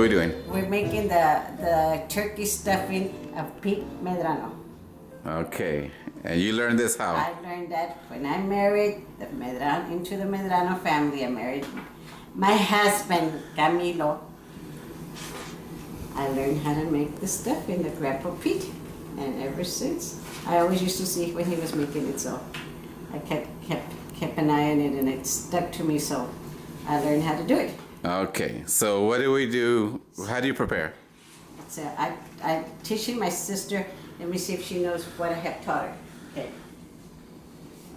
we doing? We're making the turkey stuffing of pig medrano. Okay. And you learned this how? I learned that when I married into the Medrano family. I married my husband, Camilo. I learned how to make the stuffing, the Grandpa Pete. And ever since, I always used to see when he was making it, so I kept an eye on it, and it stuck to me, so I learned how to do it. Okay. So what do we do? How do you prepare? I'm teaching my sister. Let me see if she knows what I have taught her. Okay.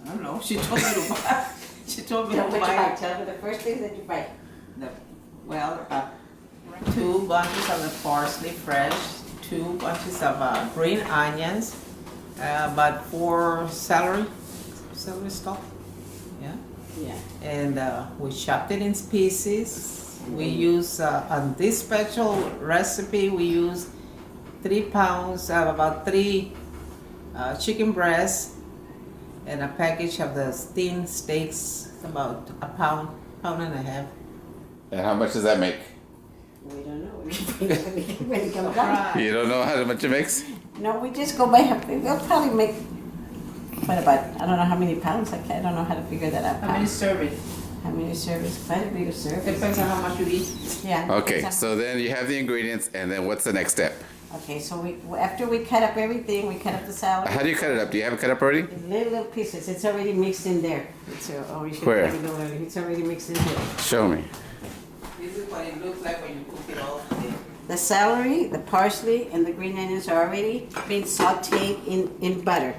I don't know. She told me to buy. She told me Tell to me what you buy. buy. Tell me the first thing that you buy. Well, 2 bunches of the parsley fresh, 2 bunches of green onions, about 4 celery stalk. Yeah. Yeah. And we chopped it in pieces. We use on this special recipe we use 3 pounds of about 3 chicken breasts and a package of the steamed steaks, about a pound and a half. And how much does that make? We don't know. When it comes down. You don't know how much it makes? No, we just go by. We'll probably make. What about? I don't know how many pounds. I don't know how to figure that out. How many servings? How many servings? Quite a bit of servings. Depends on how much you eat. Yeah. Okay. So then you have the ingredients, and then what's the next step? Okay, so after we cut up everything, we cut up the salad. How do you cut it up? Do you have it cut up already? In little pieces. It's already mixed in there. We should Where? probably go early. It's already mixed in here. Show me. This is what it looks like when you cook it all together. The celery, the parsley, and the green onions are already been sauteed in butter.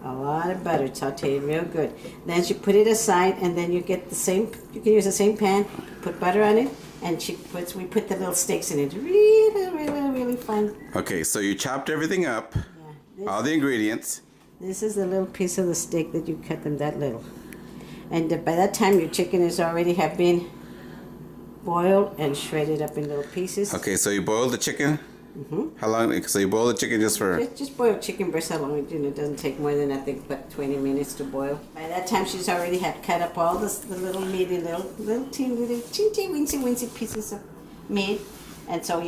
A lot of butter, sauteed real good. Then you put it aside, and then you get the same. You can use the same pan. Put butter on it, and we put the little steaks in it. Really fine. Okay, so you chopped everything up, Yeah. all the ingredients. This is the little piece of the steak that you cut them that little. And by that time, your chicken is already have been boiled and shredded up in little pieces. Okay, so you boiled the chicken? Mm-hmm. How long? So you boil the chicken just for... Just boil chicken breast. How long? It doesn't take more than, I think, about 20 minutes to boil. By that time, she's already had cut up all the little meaty, little teeny wincy pieces of meat. And so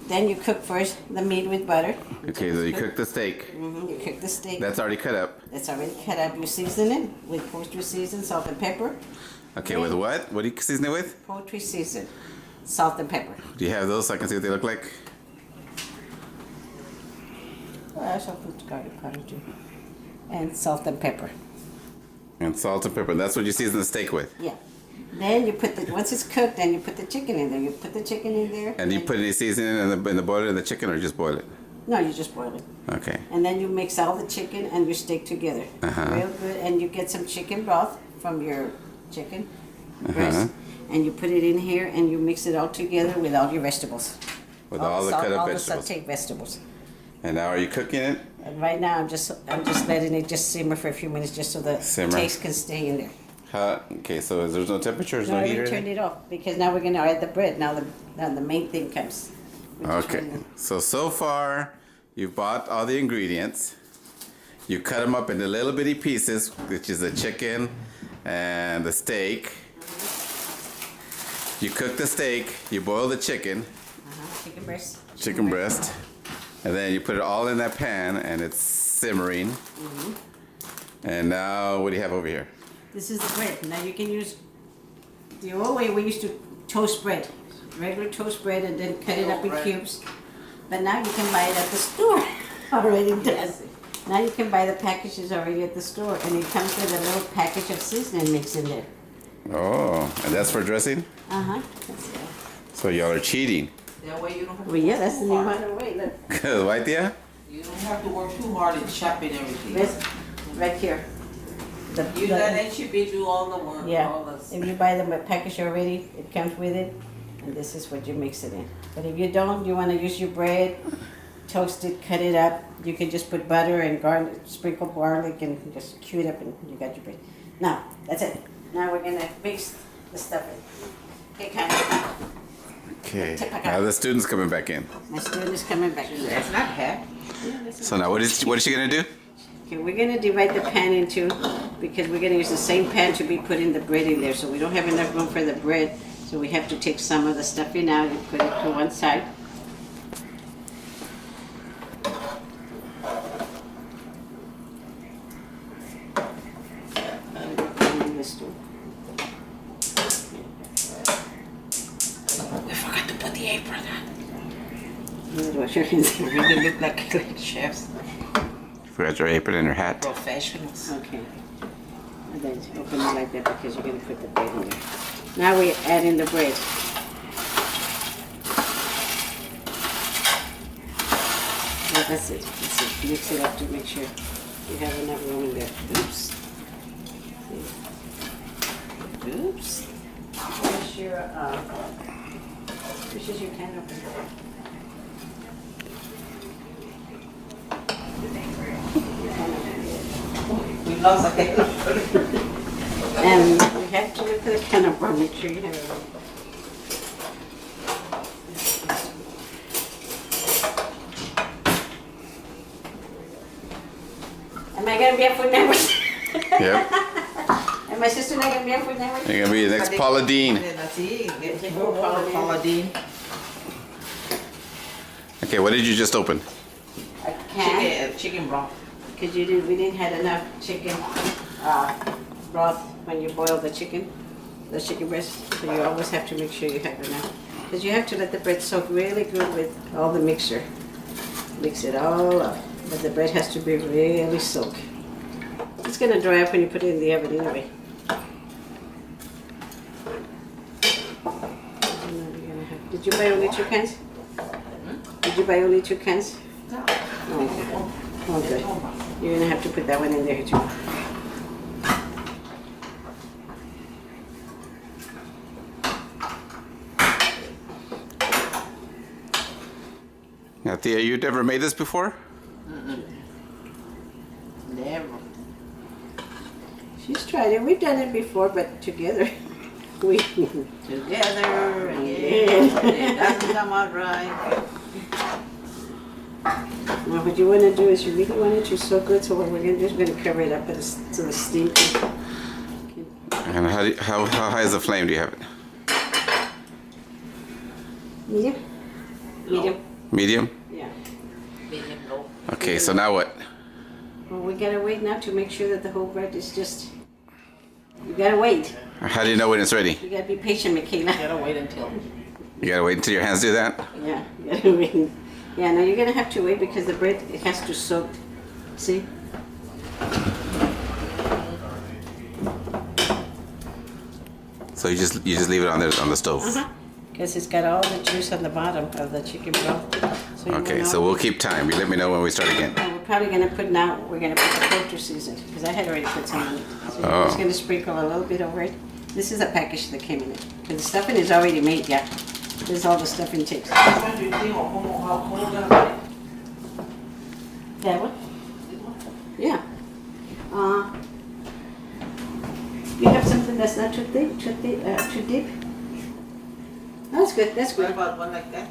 then you cook first the meat with butter. Okay, so you cook the steak. Mm-hmm. You cook the steak. That's already cut up. That's already cut up. You season it with poultry season, salt and pepper. Okay, with what? What do you season it with? Poultry season, salt and pepper. Do you have those so I can see what they look like? I shall put garlic powder too. And salt and pepper. And salt and pepper. That's what you season the steak with. Yeah. Then you put once it's cooked, then you put the chicken in there. You put the chicken in there. And you put any seasoning in the boiler of the chicken, or just boil it? No, you just boil it. Okay. And then you mix all the chicken and your steak together. Real good. And you get some chicken broth from your chicken breast. And you put it in here and you mix it all together with all your vegetables. With all the cut up vegetables. All the sauteed vegetables. And now are you cooking it? And right now I'm just letting it just simmer for a few minutes just so the taste can stay in there. Okay, so there's no temperature, there's no No, heater? we turned it off because now we're gonna add the bread. Now the main thing comes. Okay, so far you've bought all the ingredients. You cut them up into little bitty pieces, which is the chicken and the steak. You cook the steak, you boil the chicken. Chicken breast. Chicken breast. And then you put it all in that pan and it's simmering. And now what do you have over here? This is the bread. Now you can use the old way we used to toast bread. Regular toast bread and then cut it up in cubes. But now you can buy it at the store already done. Now you can buy the packages already at the store and it comes with a little package of seasoning mix in there. Oh, and that's for dressing? Uh-huh. So y'all are cheating. That way you don't have to Well, yeah, work that's the too new hard. modern way. Look. Right there? You don't have to work too hard in chopping everything. This, right here. You let HEB do all the work. Yeah, All the, if you buy them a package already, it comes with it, and this is what you mix it in. But if you don't, you want to use your bread, toast it, cut it up. You can just put butter and garlic, sprinkle garlic, and just cue it up, and you got your bread. Now, that's it. Now we're gonna mix the stuff in. Okay, Connie. Okay, now the student's coming back in. My student is coming back. that's not half. So now what is she gonna do? Okay, we're gonna divide the pan into, because we're gonna use the same pan to be putting the bread in there, so we don't have enough room for the bread. So we have to take some of the stuffing out and put it to one side. This too. We forgot to put the apron on. You need to wash your hands. We really look like chefs, Forgot your apron and your hat. professionals. Okay. And then open it like that because you're going to put the bread in there. Now we add in the bread. Well, that's it. That's it. Mix it up to make sure you have enough room in there. Oops. Oops. Where's your, which is your can opener? We lost a can. And we have to look at the can opener, make sure you have it. Am I gonna be a food network? Yep. And my sister not gonna be a food network? You're gonna be the next Paula Dean. Paula Dean. Okay, what did you just open? A can, Chicken broth. because we didn't have enough chicken broth when you boil the chicken breast. So you always have to make sure you have enough. Because you have to let the bread soak really good with all the mixture. Mix it all up. But the bread has to be really soaked. It's gonna dry up when you put it in the oven anyway. Did you buy only 2 cans? Did you buy only 2 cans? No. Oh, okay. Oh, good. You're gonna have to put that one in there too. Now, Thea, you've never made this before? Never. She's tried it. We've done it before, but together. We Together again. It doesn't come out right. Well, what you want to do is you really want it to so good. So what we're gonna do is we're gonna cover it up with so the steam. And how high is the flame? Do you have it? Medium. Medium. Medium? Yeah. Medium low. Okay, so now what? Well, we gotta wait now to make sure that the whole bread is just. You gotta wait. How do you know when it's ready? You gotta be patient, Michaela. Gotta wait until. You gotta wait until your hands do that? Yeah, you gotta wait. Yeah, no, you're gonna have to wait because the bread it has to soak. See? So you just leave it on there on the stove. Because it's got all the juice on the bottom of the chicken broth. So you Okay, wanna- so we'll keep time. You let me know when we start again. We're probably gonna put now. We're gonna put the culture season because I had already put some on it. So Oh. I'm just gonna sprinkle a little bit over it. This is a package that came in it. Because the stuffing is already made. Yeah, this is all the stuffing takes. That one? Yeah. You have something that's not too thick, too deep. That's good. That's What good. about one like that?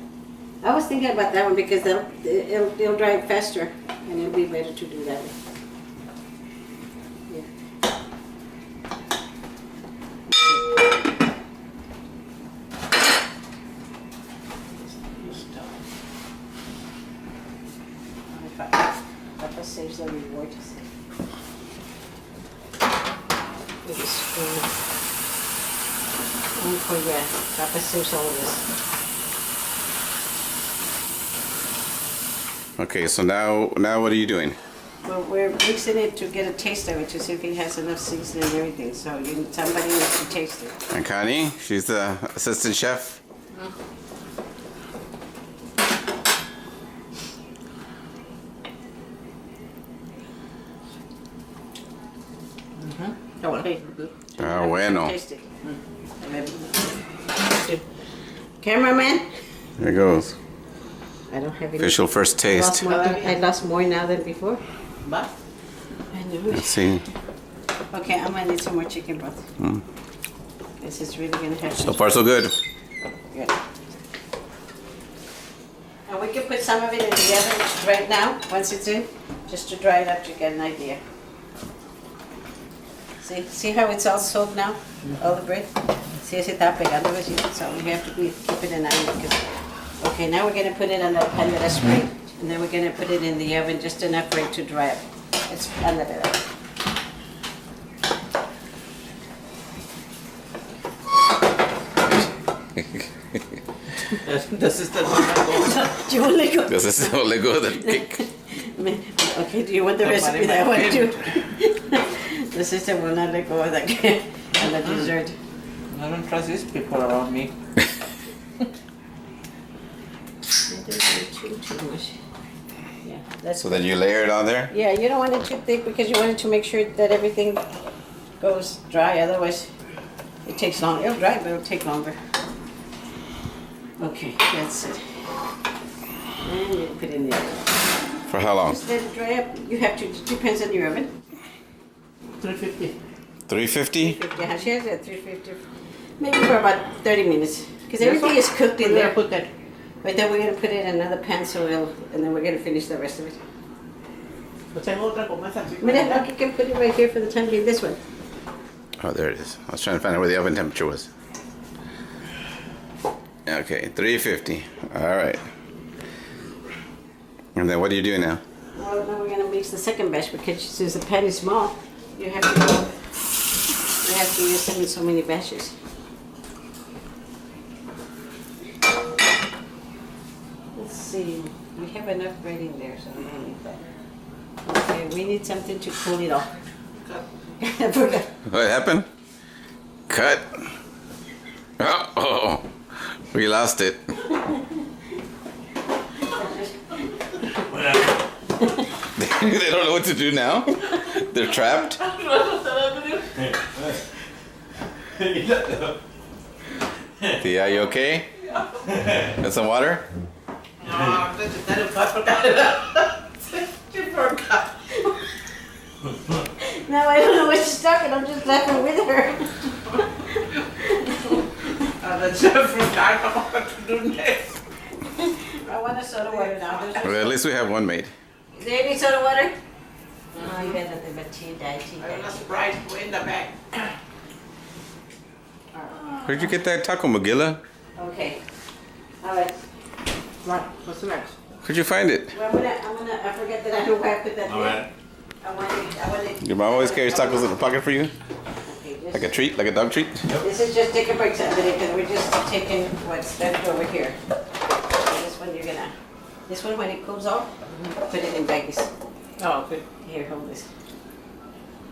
I was thinking about that one because it'll dry it faster and it'll be better to do that. Yeah. Papa saves the reward. With a spoon. Oh yeah, Papa saves all of this. Okay, so now what are you doing? Well, we're mixing it to get a taste of it to see if it has enough seasoning and everything. So somebody needs to taste it. And Connie, she's the assistant chef. Okay. Ah, bueno. Taste it. Cameraman? There goes. I don't have any. Official first taste. I lost more now than before. But I know Let's it. see. Okay, I'm gonna need some more chicken broth. This is really gonna have So far, so good. Good. And we can put some of it in the oven right now, once it's in, just to dry it up to get an idea. See how it's all soaked now, all the bread? Sí, se está pegando, so we have to be keeping an eye on it. Okay, now we're gonna put it on the pan that I sprayed, and then we're gonna put it in the oven just enough for it to dry up. It's under the oven. Das ist der Nummer. Do you want to go? This is only good at cake. Okay, do you want the recipe that one too? The sister will not let go of that and the dessert. I don't trust these people around me. Too much. Yeah, that's So then you layer it on there? yeah. You don't want it too thick because you want it to make sure that everything goes dry. Otherwise, it takes long. It'll dry, but it'll take longer. Okay, that's it. And you put it in there. For how long? Just let it dry up. You have to. It depends on your oven. 350. 350? 350. How she has it at 350. Maybe for about 30 minutes. Because everything is cooked in there. Put that. But then we're going to put it in another pan so it'll, and then we're going to finish the rest of it. Mira, I can put it right here for the time being. This one. Oh, there it is. I was trying to find out where the oven temperature was. Okay, 350. All right. And then what do you do now? Well, now we're going to mix the second batch because since the pan is small, you have to use them in so many batches. Let's see. We have enough bread in there, so we don't need that. Okay, we need something to cool it off. I forgot. What happened? Cut. Oh, we lost it. They don't know what to do now. They're trapped. Tia, you okay? Got some water? Now I don't know what she's talking. I'm just laughing with her. I want a soda water now. Well, at least we have one made. Is there any soda water? No, you got nothing but tea, tea. Sprite way in the back. Where'd you get that taco, Magilla? Okay. All right. Right, what's next? Where'd you find it? Well, I forget that I know where I put that there. I want it. Your mom always carries tacos in her pocket for you? Okay, just, Like a treat? Like a dog treat? this is just take a break Saturday because we're just taking what's left over here. So this one you're gonna, this one when it cools off, put it in baggies. Oh, okay. Here, hold this.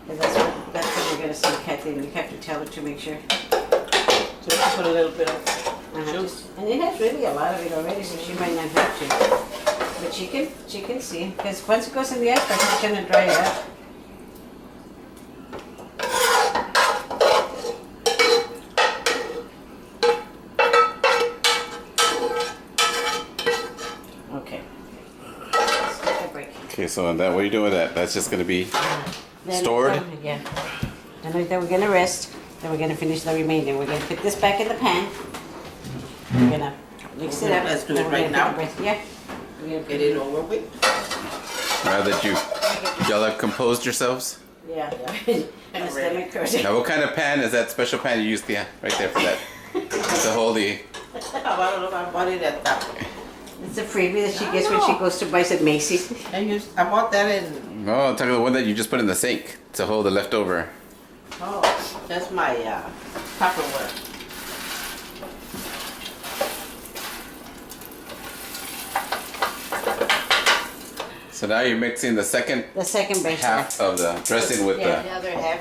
And that's what we're gonna send Kathleen. You have to tell her to make sure. So you put a little bit of And it has really a lot of it already, so she might not have to. But she can see, because once it goes in the ice box, it's gonna dry it up. Okay. Let's take a break. Okay, so then what are you doing with that? That's just going to be Then- stored? Yeah. Then we're gonna rest. Then we're gonna finish the remainder. We're gonna put this back in the pan. We're gonna mix it up. Let's do Then it we're right gonna now. take a break. Yeah. We're gonna Get it over with. Now that y'all have composed yourselves? Yeah. And the stomach curse. Now, what kind of pan is that special pan you used there, right there for that? To hold the... I bought it at that. It's a freebie that she gets when she goes to buy at Macy's. I bought that in. Oh, I'm talking about the one that you just put in the sink to hold the leftover. Oh, that's my Tupperware. So now you're mixing the second The second batch. half of the dressing with Yeah. The other half.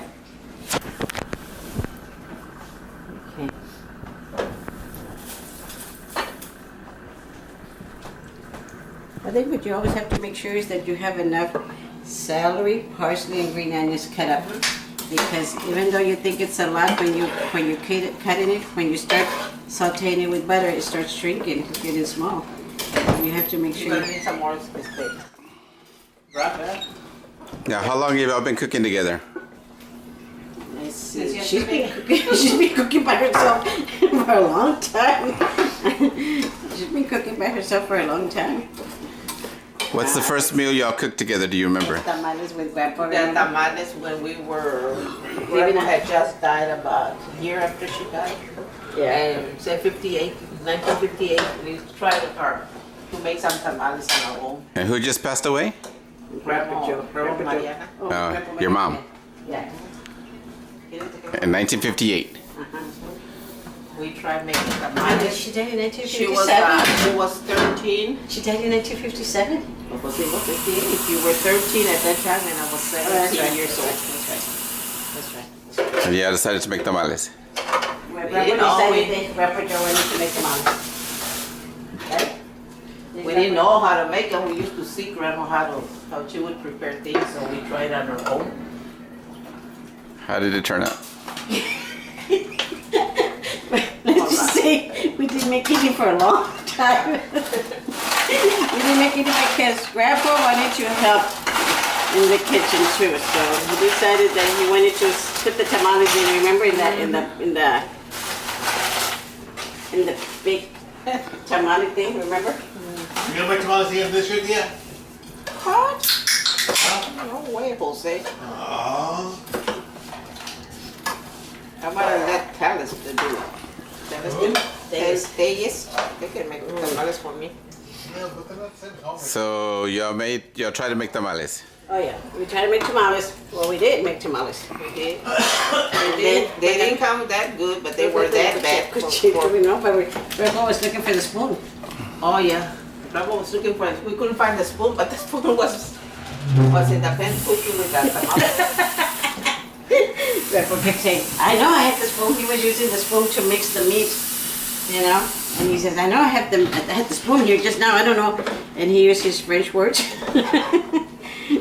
Okay. I think what you always have to make sure is that you have enough celery, parsley, and green onions cut up. Because even though you think it's a lot, when you cutting it, when you start sauteing it with butter, it starts shrinking, getting small. You have to make You're sure. gonna need some more steak. Right there. Now, how long have y'all been cooking together? Let's see. She's been cooking by herself for a long time. She's been cooking by herself for a long time. What's the first meal y'all cooked together? Do you remember? Tamales with Grandpa. The remember? tamales when we were, Grandma had just died about a year after she died. Yeah. And say 1958, we tried to make some tamales on our own. And who just passed away? Grandma, Joe. Grandma Grandpa Joe. Mariana. Oh, Oh, Grandpa your Mariana. mom. Yeah. In 1958. We tried making And tamales. she died in She 1957. was 13. She died in 1957. Pues sí, was 58. You were 13 at that time, and I was 17 years old. That's right. So yeah, I decided to make tamales. Grandpa You know, decided that Grandpa Joe wanted to make tamales. Right? We didn't know how to make them. We used to see Grandma how she would prepare things, so we tried on our own. How did it turn out? Let's just say we didn't make eating for a long time. We didn't make eating because Grandpa wanted to help in the kitchen too. So he decided that he wanted to put the tamales in. Remember in the big tamale thing. Remember? You gonna make tamales again this year, yeah? What? No way, Jose. Aww. How about I let Talis to do it? Talis Who? they can make tamales for me. Yeah, but they're not the same as homemade. So y'all tried to make tamales. Oh yeah. We tried to make tamales. Well, we did make tamales. We did. They didn't come that good, but they were that bad. We know, but Grandpa was looking for the spoon. Oh yeah. Grandma was looking for it. We couldn't find the spoon, but the spoon was in the pan cooking with the tamales. Grandpa kept saying, I know I have the spoon. He was using the spoon to mix the meat, you know. And he says, I know I had the spoon here just now. I don't know. And he used his French words.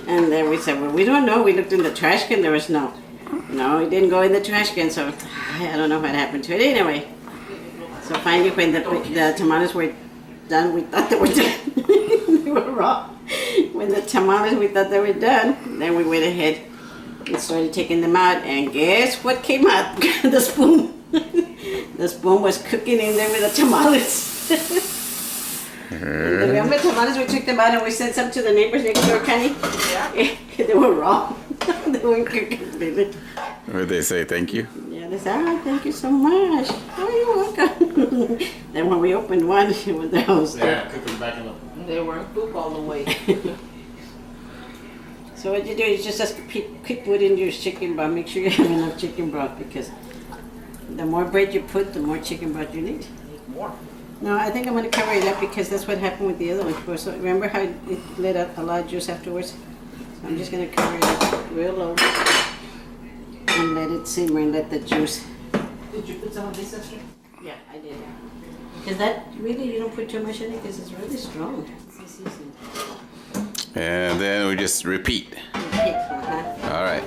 And then we said, well, we don't know. We looked in the trash can. There was no, it didn't go in the trash can. So I don't know what happened to it anyway. So finally, when the tamales were done, we thought they were done. They were raw. When the tamales, we thought they were done. Then we went ahead and started taking them out, and guess what came out? The spoon. The spoon was cooking in there with the tamales. Remember tamales? We took them out and we sent some to the neighbors next door, Connie. Yeah. They were raw. They weren't cooking, baby. What did they say? Thank you. Yeah, they said, oh, thank you so much. Oh, you're welcome. Then when we opened one, it was the whole stuff. Yeah, cook them back in the. They weren't cooked all the way. So what you do is just put in your chicken broth. Make sure you have enough chicken broth because the more bread you put, the more chicken broth you need. More. No, I think I'm going to cover it up because that's what happened with the other one. So remember how it let out a lot of juice afterwards? So I'm just going to cover it up real low and let it simmer and let the juice. Did you put some of this, Esther? Yeah, I did. Because that really, you don't put too much in it because it's really strong. It's seasoned. And then we just repeat. Uh-huh. All right.